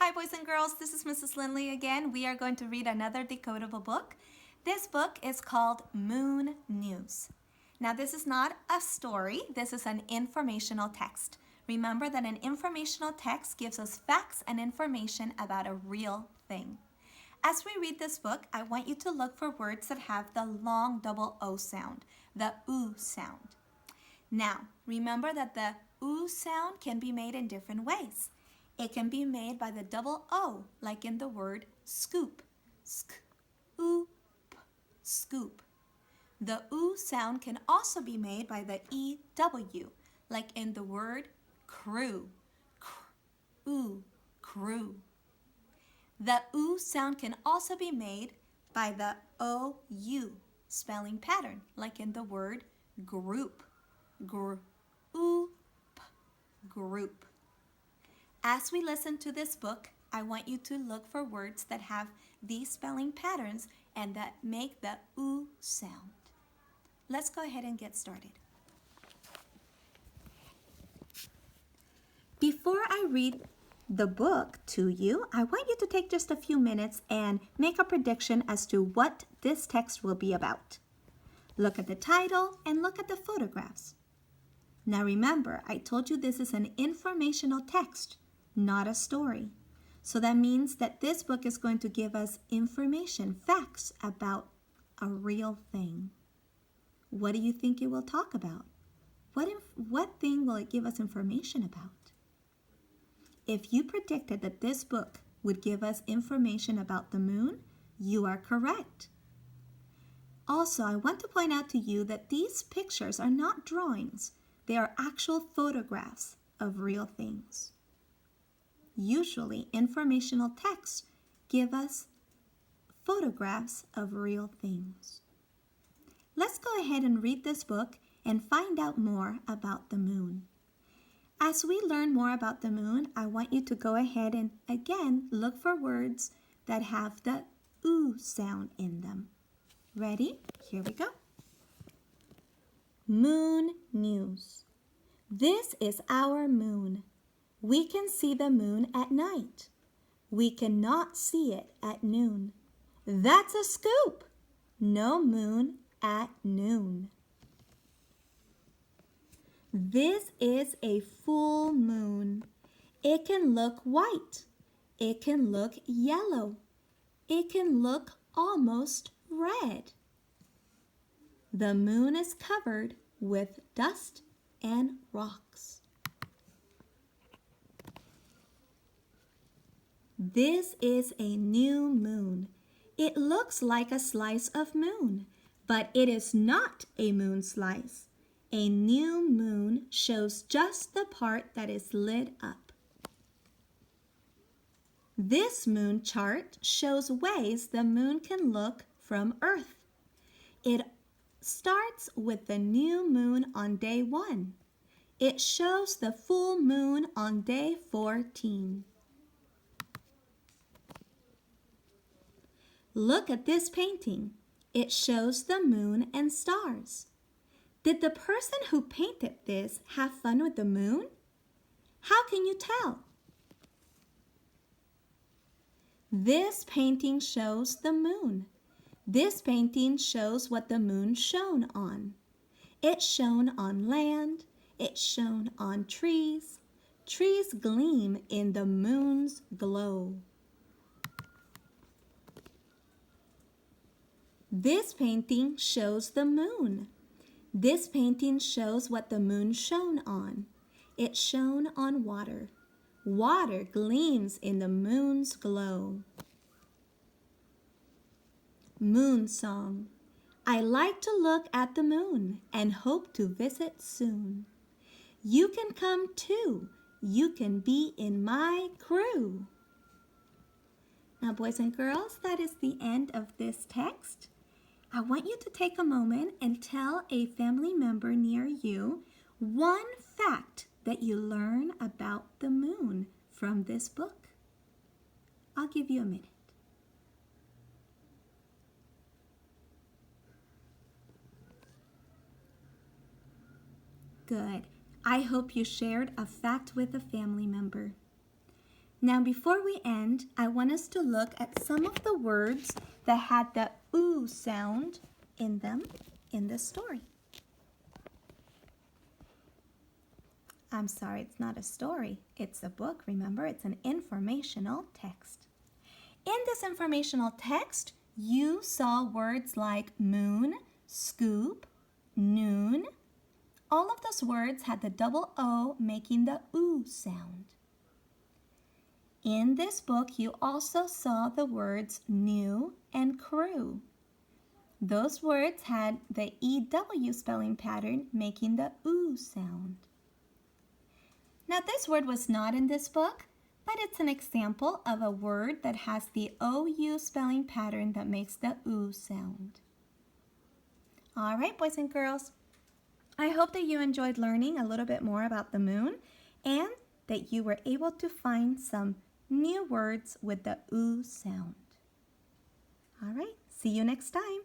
Hi boys and girls, this is Mrs. Lindley again. We are going to read another decodable book. This book is called Moon News. Now this is not a story, this is an informational text. Remember that an informational text gives us facts and information about a real thing. As we read this book, I want you to look for words that have the long double O sound, the oo sound. Now, remember that the oo sound can be made in different ways. It can be made by the double O, like in the word scoop. Sk, oop, scoop. The oo sound can also be made by the EW, like in the word crew. Kr, oo, crew. The oo sound can also be made by the OU spelling pattern, like in the word group. Gr, oop, group. As we listen to this book, I want you to look for words that have these spelling patterns and that make the oo sound. Let's go ahead and get started. Before I read the book to you, I want you to take just a few minutes and make a prediction as to what this text will be about. Look at the title and look at the photographs. Now remember, I told you this is an informational text, not a story. So that means that this book is going to give us information, facts about a real thing. What do you think it will talk about? What thing will it give us information about? If you predicted that this book would give us information about the moon, you are correct. Also, I want to point out to you that these pictures are not drawings. They are actual photographs of real things. Usually, informational texts give us photographs of real things. Let's go ahead and read this book and find out more about the moon. As we learn more about the moon, I want you to go ahead and again look for words that have the oo sound in them. Ready? Here we go. Moon news. This is our moon. We can see the moon at night. We cannot see it at noon. That's a scoop. No moon at noon. This is a full moon. It can look white. It can look yellow. It can look almost red. The moon is covered with dust and rocks. This is a new moon. It looks like a slice of moon, but it is not a moon slice. A new moon shows just the part that is lit up. This moon chart shows ways the moon can look from Earth. It starts with the new moon on day 1. It shows the full moon on day 14. Look at this painting. It shows the moon and stars. Did the person who painted this have fun with the moon? How can you tell? This painting shows the moon. This painting shows what the moon shone on. It shone on land. It shone on trees. Trees gleam in the moon's glow. This painting shows the moon. This painting shows what the moon shone on. It shone on water. Water gleams in the moon's glow. Moon song. I like to look at the moon and hope to visit soon. You can come too. You can be in my crew. Now, boys and girls, that is the end of this text. I want you to take a moment and tell a family member near you one fact that you learn about the moon from this book. I'll give you a minute. Good. I hope you shared a fact with a family member. Now before we end, I want us to look at some of the words that had the ooh sound in them in this story. I'm sorry, it's not a story. It's a book, remember? It's an informational text. In this informational text, you saw words like moon, scoop, noon. All of those words had the double O making the ooh sound. In this book, you also saw the words new and crew. Those words had the EW spelling pattern making the ooh sound. Now this word was not in this book, but it's an example of a word that has the OU spelling pattern that makes the ooh sound. All right, boys and girls, I hope that you enjoyed learning a little bit more about the moon and that you were able to find some new words with the ooh sound. All right, see you next time.